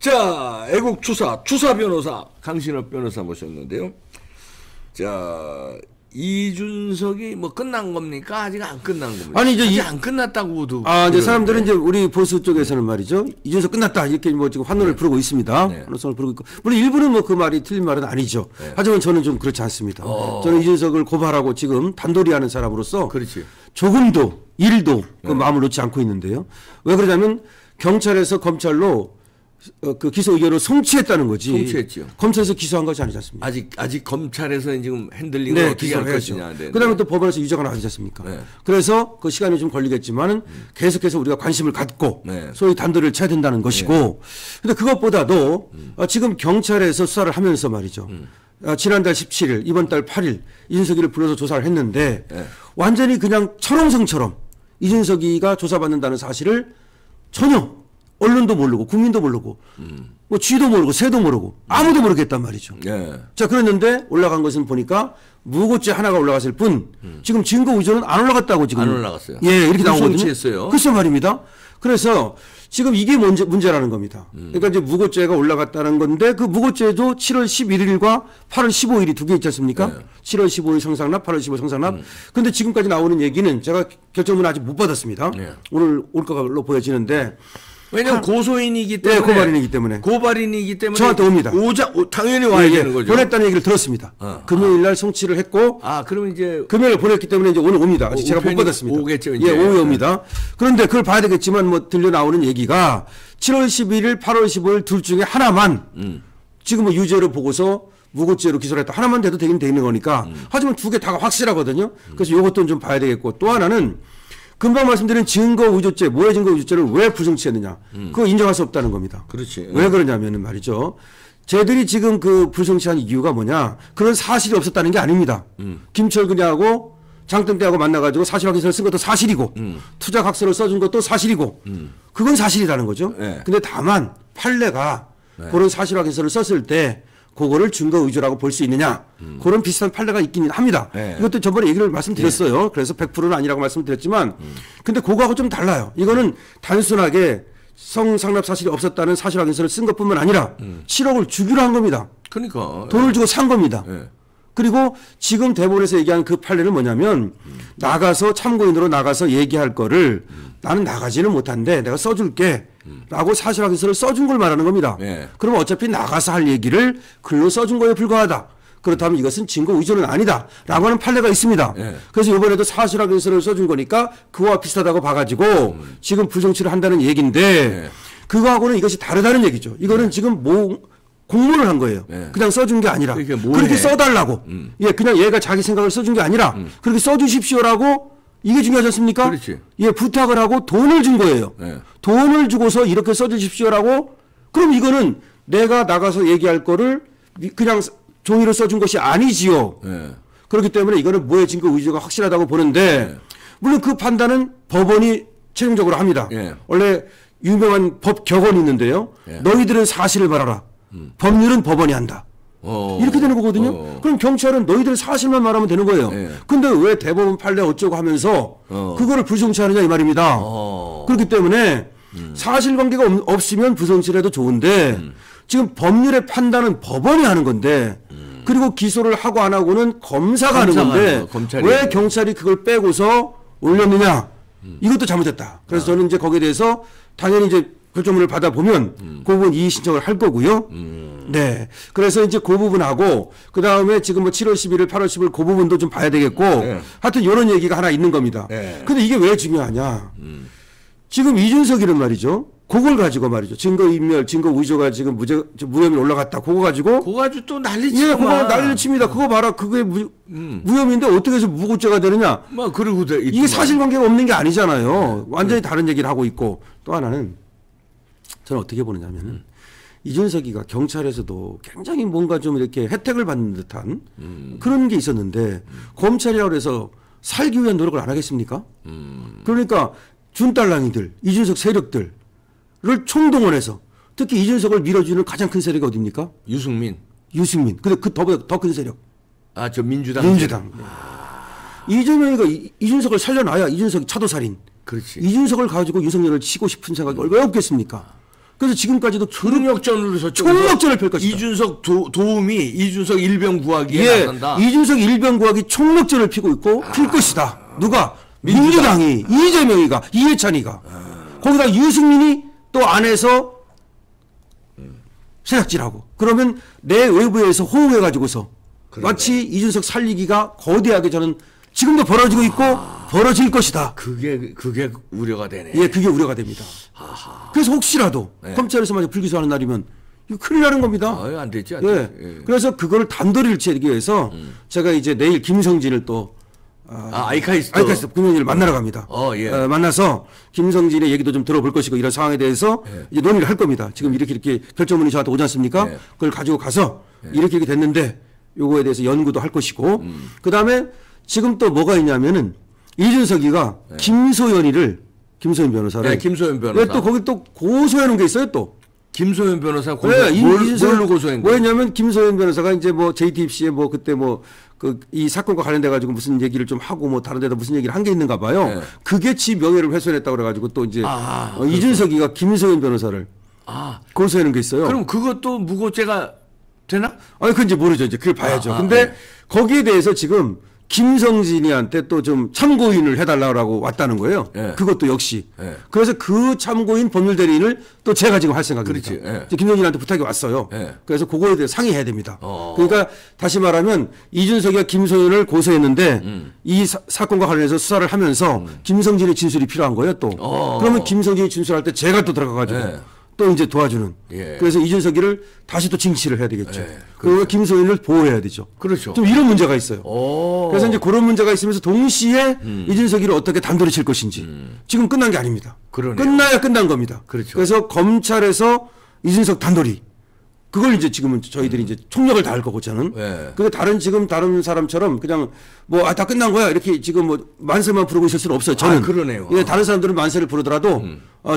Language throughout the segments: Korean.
자, 애국 추사 변호사 강신업 변호사 모셨는데요. 자, 이준석이 뭐 끝난 겁니까? 아직 안 끝난 겁니까? 아니 이제 아직 안 끝났다고도. 이제 사람들은 이제 우리 보수 쪽에서는 말이죠. 이준석 끝났다 이렇게 뭐 지금 환호를 부르고 있습니다. 환호성을 부르고 있고 물론 일부는 뭐 그 말이 틀린 말은 아니죠. 하지만 저는 좀 그렇지 않습니다. 저는 이준석을 고발하고 지금 단도리하는 사람으로서 그렇지. 조금도 일도 그 마음을 놓지 않고 있는데요. 왜 그러냐면 경찰에서 검찰로 그 기소 의견을 송치했다는 거지. 송치했죠. 검찰에서 기소한 것이 아니지 않습니까? 아직 검찰에서 지금 핸들링을 어떻게 할 것이냐. 그다음에 또 법원에서 유죄가 나오지 않습니까? 그래서 그 시간이 좀 걸리겠지만은 계속해서 우리가 관심을 갖고 소위 단도리를 쳐야 된다는 것이고. 근데 그것보다도 지금 경찰에서 수사를 하면서 말이죠. 지난달 17일, 이번 달 8일 이준석이를 불러서 조사를 했는데 완전히 그냥 철옹성처럼 이준석이가 조사받는다는 사실을 전혀 언론도 모르고 국민도 모르고 뭐 쥐도 모르고 새도 모르고 아무도 모르겠단 말이죠. 자, 그랬는데 올라간 것은 보니까 무고죄 하나가 올라갔을 뿐 지금 증거 의존은 안 올라갔다고 지금. 안 올라갔어요. 예, 이렇게 나오거든요. 송치했어요. 글쎄 말입니다. 그래서 지금 이게 문제라는 겁니다. 그러니까 이제 무고죄가 올라갔다는 건데 그 무고죄도 7월 11일과 8월 15일이 두 개 있지 않습니까? 7월 15일 성상납, 8월 15일 성상납. 근데 지금까지 나오는 얘기는 제가 결정문을 아직 못 받았습니다. 오늘 올 걸로 보여지는데 왜냐면 고소인이기 때문에. 네, 고발인이기 때문에. 고발인이기 때문에. 저한테 옵니다. 당연히 와야 되는 거죠. 보냈다는 얘기를 들었습니다. 금요일 날 송치를 했고. 그러면 이제. 금요일에 보냈기 때문에 이제 오늘 옵니다. 아직 제가 못 받았습니다. 오겠죠, 이제. 예, 오후에 옵니다. 그런데 그걸 봐야 되겠지만 뭐 들려 나오는 얘기가 7월 11일, 8월 15일 둘 중에 하나만 지금 뭐 유죄로 보고서 무고죄로 기소를 했다. 하나만 돼도 되긴 되는 거니까. 하지만 두 개 다가 확실하거든요. 그래서 이것도 좀 봐야 되겠고 또 하나는 금방 말씀드린 증거 의존죄, 모해 증거 의존죄를 왜 불성치했느냐. 그거 인정할 수 없다는 겁니다. 그렇지. 왜 그러냐면은 말이죠. 쟤들이 지금 그 불성치한 이유가 뭐냐. 그런 사실이 없었다는 게 아닙니다. 김철근이하고 장땡땡하고 만나가지고 사실 확인서를 쓴 것도 사실이고 투자 각서를 써준 것도 사실이고 그건 사실이라는 거죠. 근데 다만 판례가 그런 사실 확인서를 썼을 때 그거를 증거 의존라고 볼 수 있느냐. 그런 비슷한 판례가 있긴 합니다. 이것도 저번에 얘기를 말씀드렸어요. 그래서 100%는 아니라고 말씀드렸지만 근데 그거하고 좀 달라요. 이거는 단순하게 성상납 사실이 없었다는 사실 확인서를 쓴 것뿐만 아니라 7억을 주기로 한 겁니다. 그러니까 돈을 주고 산 겁니다. 그리고 지금 대법원에서 얘기한 그 판례는 뭐냐면 나가서 참고인으로 나가서 얘기할 거를 나는 나가지는 못한데 내가 써줄게 라고 사실 확인서를 써준 걸 말하는 겁니다. 그러면 어차피 나가서 할 얘기를 글로 써준 거에 불과하다. 그렇다면 이것은 증거 의존은 아니다 라고 하는 판례가 있습니다. 그래서 이번에도 사실 확인서를 써준 거니까 그와 비슷하다고 봐가지고 지금 불정치를 한다는 얘기인데 그거하고는 이것이 다르다는 얘기죠. 이거는 지금 공모를 한 거예요. 그냥 써준 게 아니라 그렇게 써달라고. 예, 그냥 얘가 자기 생각을 써준 게 아니라 그렇게 써주십시오라고 이게 중요하지 않습니까? 그렇지. 예, 부탁을 하고 돈을 준 거예요. 돈을 주고서 이렇게 써주십시오라고. 그럼 이거는 내가 나가서 얘기할 거를 그냥 종이로 써준 것이 아니지요. 그렇기 때문에 이거는 모해 증거 의존가 확실하다고 보는데 물론 그 판단은 법원이 최종적으로 합니다. 원래 유명한 법 격언이 있는데요. 너희들은 사실을 말하라. 법률은 법원이 한다. 이렇게 되는 거거든요. 그럼 경찰은 너희들 사실만 말하면 되는 거예요. 근데 왜 대법원 판례 어쩌고 하면서 그거를 불성치하느냐 이 말입니다. 그렇기 때문에 사실관계가 없으면 불성치를 해도 좋은데 지금 법률의 판단은 법원이 하는 건데 그리고 기소를 하고 안 하고는 검사가 하는 건데 왜 경찰이 그걸 빼고서 올렸느냐. 이것도 잘못했다. 그래서 저는 이제 거기에 대해서 당연히 이제 결정문을 받아보면 그 부분 이의 신청을 할 거고요. 네. 그래서 이제 그 부분하고 그 다음에 지금 뭐 7월 11일, 8월 10일 그 부분도 좀 봐야 되겠고 하여튼 이런 얘기가 하나 있는 겁니다. 근데 이게 왜 중요하냐. 지금 이준석이란 말이죠. 그걸 가지고 말이죠. 증거인멸, 증거 위조가 지금 무혐의 올라갔다. 그거 가지고 또 난리치고. 예, 그거 난리를 칩니다. 그거 봐라. 그게 무혐의인데 어떻게 해서 무고죄가 되느냐. 그리고 이게 사실관계가 없는 게 아니잖아요. 완전히 다른 얘기를 하고 있고 또 하나는 저는 어떻게 보느냐면은 이준석이가 경찰에서도 굉장히 뭔가 좀 이렇게 혜택을 받는 듯한 그런 게 있었는데 검찰이라고 해서 살기 위한 노력을 안 하겠습니까? 그러니까 준딸랑이들, 이준석 세력들을 총동원해서 특히 이준석을 밀어주는 가장 큰 세력이 어디입니까? 유승민. 근데 그 더 큰 세력. 저 민주당. 이재명이가 이준석을 살려놔야 이준석이 차도살인. 그렇지. 이준석을 가지고 윤석열을 치고 싶은 생각이 얼마나 없겠습니까? 그래서 지금까지도 총력전으로 서 총력전을 펼 것이다. 이준석 도움이 이준석 일병 구하기에 나선다. 이준석 일병 구하기 총력전을 피고 있고 필 것이다. 누가? 민주당이, 이재명이가, 이해찬이가. 거기다 유승민이 또 안에서 세작질하고. 그러면 내 외부에서 호응해가지고서 마치 이준석 살리기가 거대하게 저는 지금도 벌어지고 있고 벌어질 것이다. 그게 우려가 되네. 예, 그게 우려가 됩니다. 그래서 혹시라도 검찰에서 만약 불기소하는 날이면 이거 큰일 나는 겁니다. 안 되지, 예. 그래서 그거를 단도리를 치기 위해서 제가 이제 내일 김성진을 또 아이카이스트 금요일 만나러 갑니다. 만나서 김성진의 얘기도 좀 들어볼 것이고 이런 상황에 대해서 이제 논의를 할 겁니다. 지금 이렇게 결정문이 저한테 오지 않습니까? 그걸 가지고 가서 이렇게 됐는데 요거에 대해서 연구도 할 것이고 그다음에 지금 또 뭐가 있냐면은 이준석이가 김소연 변호사를 김소연 변호사 또 거기 또 고소해 놓은 게 있어요 또. 김소연 변호사 뭘로 고소한 거예요? 왜냐면 김소연 변호사가 이제 뭐 JTBC에 뭐 그때 뭐 이 사건과 관련돼 가지고 무슨 얘기를 좀 하고 뭐 다른 데다 무슨 얘기를 한 게 있는가 봐요. 그게 지 명예를 훼손했다고 그래 가지고 또 이제 이준석이가 김소연 변호사를 고소해 놓은 게 있어요. 그럼 그것도 무고죄가 되나? 그건 이제 모르죠. 이제 그걸 봐야죠. 근데 거기에 대해서 지금 김성진이한테 또 좀 참고인을 해달라고 왔다는 거예요. 그것도 역시. 그래서 그 참고인 법률대리인을 또 제가 지금 할 생각입니다. 그렇지. 김성진한테 부탁이 왔어요. 그래서 그거에 대해 상의해야 됩니다. 그러니까 다시 말하면 이준석이가 김소연을 고소했는데 이 사건과 관련해서 수사를 하면서 김성진의 진술이 필요한 거예요. 또. 그러면 김성진이 진술할 때 제가 또 들어가가지고 또 이제 도와주는. 그래서 이준석이를 다시 또 징치를 해야 되겠죠. 그리고 김소연을 보호해야 되죠. 그렇죠. 좀 이런 문제가 있어요. 그래서 이제 그런 문제가 있으면서 동시에 이준석이를 어떻게 단도리 칠 것인지 지금 끝난 게 아닙니다. 그러네요. 끝나야 끝난 겁니다. 그렇죠. 그래서 검찰에서 이준석 단도리 그걸 이제 지금은 저희들이 이제 총력을 다할 거고 저는. 근데 다른 사람처럼 그냥 뭐 다 끝난 거야 이렇게 지금 뭐 만세만 부르고 있을 수는 없어요. 저는. 그러네요. 다른 사람들은 만세를 부르더라도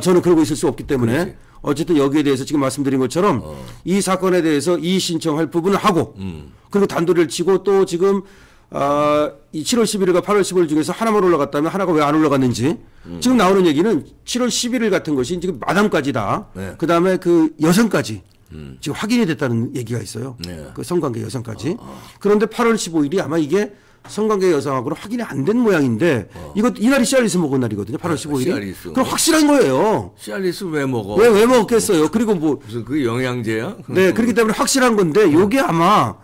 저는 그러고 있을 수 없기 때문에. 그렇지. 어쨌든 여기에 대해서 지금 말씀드린 것처럼 이 사건에 대해서 이의 신청할 부분을 하고 그리고 단도리를 치고 또 지금 이 7월 11일과 8월 15일 중에서 하나만 올라갔다면 하나가 왜 안 올라갔는지 지금 나오는 얘기는 7월 11일 같은 것이 지금 마담까지다. 그다음에 그 여성까지 지금 확인이 됐다는 얘기가 있어요. 그 성관계 여성까지. 그런데 8월 15일이 아마 이게 성관계 여성하고는 확인이 안 된 모양인데 이것 이날이 씨알리스 먹은 날이거든요. 8월 15일이. 그럼 확실한 거예요. 씨알리스 왜 먹어? 왜 먹었겠어요? 그리고 뭐 무슨 그 영양제야? 네, 그렇기 때문에 확실한 건데 요게 아마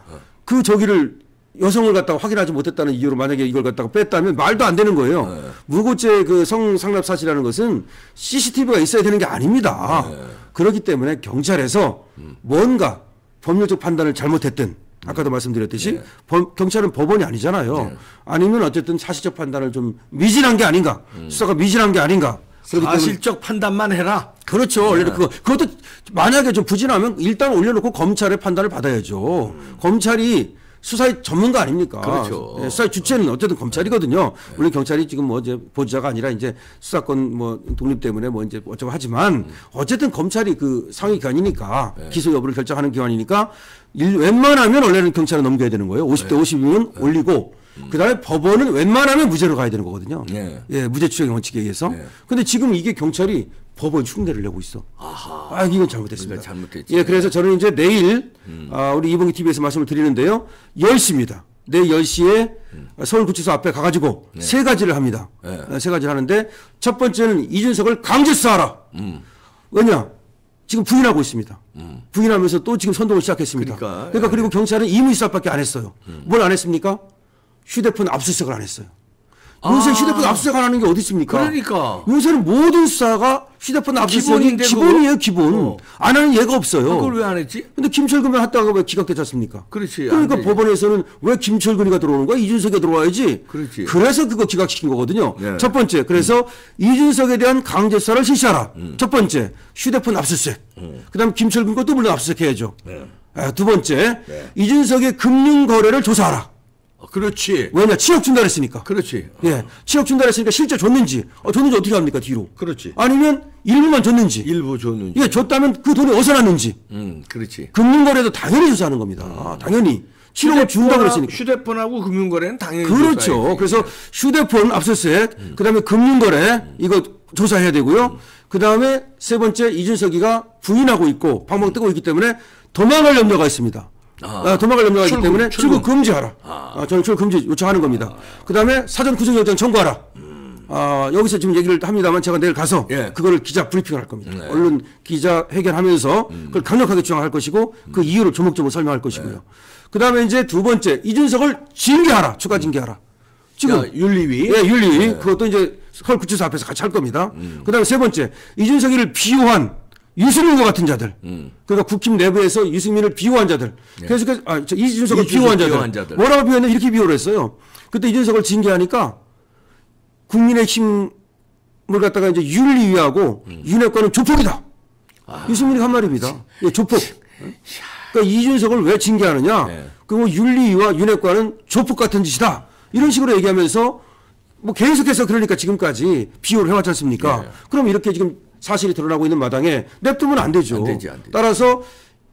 그 저기를 여성을 갖다가 확인하지 못했다는 이유로 만약에 이걸 갖다가 뺐다면 말도 안 되는 거예요. 무고죄 그 성상납 사실이라는 것은 CCTV가 있어야 되는 게 아닙니다. 그렇기 때문에 경찰에서 뭔가 법률적 판단을 잘못했든 아까도 말씀드렸듯이 경찰은 법원이 아니잖아요. 아니면 어쨌든 사실적 판단을 좀 미진한 게 아닌가. 수사가 미진한 게 아닌가. 사실적 판단만 해라. 그렇죠. 원래는 그것도 만약에 좀 부진하면 일단 올려놓고 검찰의 판단을 받아야죠. 검찰이 수사의 전문가 아닙니까? 그렇죠. 수사의 주체는 어쨌든 검찰이거든요. 물론 경찰이 지금 뭐 이제 보좌가 아니라 이제 수사권 뭐 독립 때문에 뭐 이제 어쩌고 하지만 어쨌든 검찰이 그 상위 기관이니까 기소 여부를 결정하는 기관이니까 웬만하면 원래는 경찰에 넘겨야 되는 거예요. 50대 50이면 올리고 그다음에 법원은 웬만하면 무죄로 가야 되는 거거든요. 무죄 추정의 원칙에 의해서. 근데 지금 이게 경찰이 법원 흉내를 내고 있어. 이건 잘못됐습니다. 그러니까 잘못됐지. 그래서 저는 이제 내일 우리 이봉기 TV에서 말씀을 드리는데요. 10시입니다. 내일 10시에 서울구치소 앞에 가가지고 세 가지를 합니다. 세 가지를 하는데 첫 번째는 이준석을 강제 수사하라. 왜냐? 지금 부인하고 있습니다. 부인하면서 또 지금 선동을 시작했습니다. 그러니까 그리고 경찰은 임의수사밖에 안 했어요. 뭘 안 했습니까? 휴대폰 압수수색을 안 했어요. 요새 휴대폰 압수수색 안 하는 게 어디 있습니까? 그러니까. 요새는 모든 수사가 휴대폰 압수수색이 기본이에요, 기본. 안 하는 예가 없어요. 그걸 왜 안 했지? 근데 김철근만 했다가 왜 기각되지 않습니까? 그렇지. 그러니까 법원에서는 왜 김철근이가 들어오는 거야? 이준석이 들어와야지. 그렇지. 그래서 그거 기각시킨 거거든요. 첫 번째. 그래서 이준석에 대한 강제 수사를 실시하라. 첫 번째. 휴대폰 압수수색. 그다음에 김철근 것도 물론 압수수색해야죠. 두 번째. 이준석의 금융 거래를 조사하라. 그렇지. 왜냐? 7억 준다 그랬으니까. 그렇지. 7억 준다 그랬으니까 실제 줬는지 어떻게 합니까, 뒤로? 그렇지. 아니면 일부만 줬는지. 일부 줬는지. 이게 줬다면 그 돈이 어디서 났는지. 그렇지. 금융거래도 당연히 조사하는 겁니다. 당연히. 7억을 준다고 그랬으니까. 휴대폰하고 금융거래는 당연히 그렇죠. 조사해야지. 그래서 휴대폰 압수수색, 그다음에 금융거래 이거 조사해야 되고요. 그다음에 세 번째 이준석이가 부인하고 있고 방방 뜨고 있기 때문에 도망갈 염려가 있습니다. 도망갈 염려가 있기 때문에 출국 금지하라. 저는 출국 금지 요청하는 겁니다. 그다음에 사전 구속영장 청구하라. 여기서 지금 얘기를 합니다만 제가 내일 가서 그거를 기자 브리핑을 할 겁니다. 언론 기자 회견하면서 그걸 강력하게 주장할 것이고 그 이유를 조목조목 설명할 것이고요. 그다음에 이제 두 번째 이준석을 징계하라. 추가 징계하라. 지금 윤리위. 예, 윤리위. 그것도 이제 서울구치소 앞에서 같이 할 겁니다. 그다음에 세 번째 이준석이를 비호한 유승민과 같은 자들. 그러니까 국힘 내부에서 유승민을 비호한 자들. 그래서 이준석을 비호한 자들. 뭐라고 비호했냐 이렇게 비호를 했어요. 그때 이준석을 징계하니까 국민의힘을 갖다가 이제 윤리위하고 윤핵관은 조폭이다. 유승민이 한 말입니다. 예, 조폭. 그러니까 이준석을 왜 징계하느냐? 그리고 윤리위와 윤핵관은 조폭 같은 짓이다. 이런 식으로 얘기하면서 뭐 계속해서 그러니까 지금까지 비호를 해왔지 않습니까? 그럼 이렇게 지금 사실이 드러나고 있는 마당에 냅두면 안 되죠. 안 되지. 따라서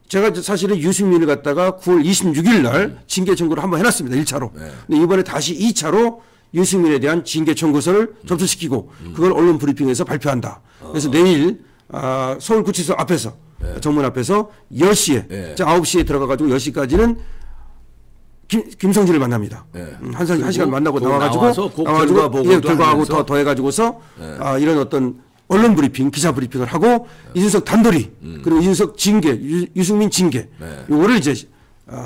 제가 사실은 유승민을 갖다가 9월 26일 날 징계 청구를 한번 해놨습니다. 1차로. 근데 이번에 다시 2차로 유승민에 대한 징계 청구서를 접수시키고 그걸 언론 브리핑에서 발표한다. 그래서 내일 서울구치소 앞에서 정문 앞에서 10시에 9시에 들어가가지고 10시까지는 김성진을 만납니다. 한 시간 만나고 나와가지고 결과하고 더 해가지고서 이런 어떤 언론 브리핑, 기자 브리핑을 하고 이준석 단돌이 그리고 이준석 징계, 유승민 징계 요거를 이제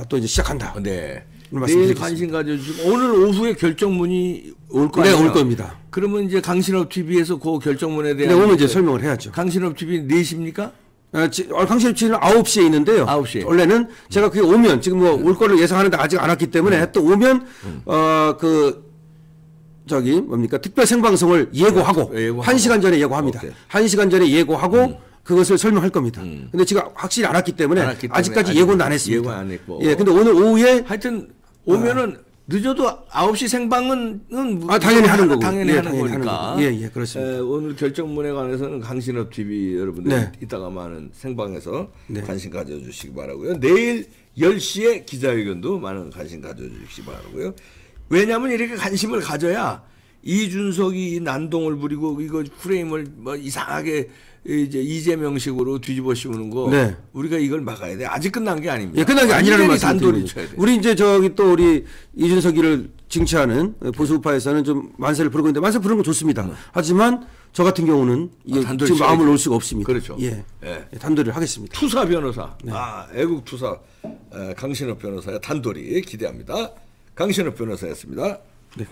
또 이제 시작한다. 네. 내일 관심 가져주시고 오늘 오후에 결정문이 올 거 아니에요? 네, 올 겁니다. 그러면 이제 강신업 TV에서 그 결정문에 대한 오늘 이제 설명을 해야죠. 강신업 TV 4시입니까? 강신업 TV는 9시에 있는데요. 9시에. 원래는 제가 그게 오면 지금 뭐 올 거를 예상하는데 아직 안 왔기 때문에 또 오면 뭡니까 특별 생방송을 예고하고 1시간 전에 예고합니다. 1시간 전에 예고하고 그것을 설명할 겁니다. 근데 지금 확실히 안 왔기 때문에 아직까지 예고는 안 했습니다. 예고 안 했고. 예, 근데 오늘 오후에 하여튼 오면은 늦어도 9시 생방은 당연히 하는 거고. 당연히 하는 거니까. 예, 그렇습니다. 오늘 결정문에 관해서는 강신업 TV 여러분들 이따가 많은 생방에서 관심 가져주시기 바라고요. 내일 10시에 기자회견도 많은 관심 가져주시기 바라고요. 왜냐하면 이렇게 관심을 가져야 이준석이 난동을 부리고 이거 프레임을 뭐 이상하게 이제 이재명식으로 뒤집어 씌우는 거 우리가 이걸 막아야 돼. 아직 끝난 게 아닙니다. 예, 끝난 게 아니라는 말씀을 쳐야 돼. 우리 이제 또 우리 이준석이를 징치하는 보수파에서는 좀 만세를 부르고 있는데 만세 부르는 건 좋습니다. 하지만 저 같은 경우는 지금 마음을 놓을 수가 없습니다. 그렇죠. 단도리를 하겠습니다. 투사 변호사, 애국 투사 강신업 변호사의 단도리 기대합니다. 강신업 변호사였습니다. 네.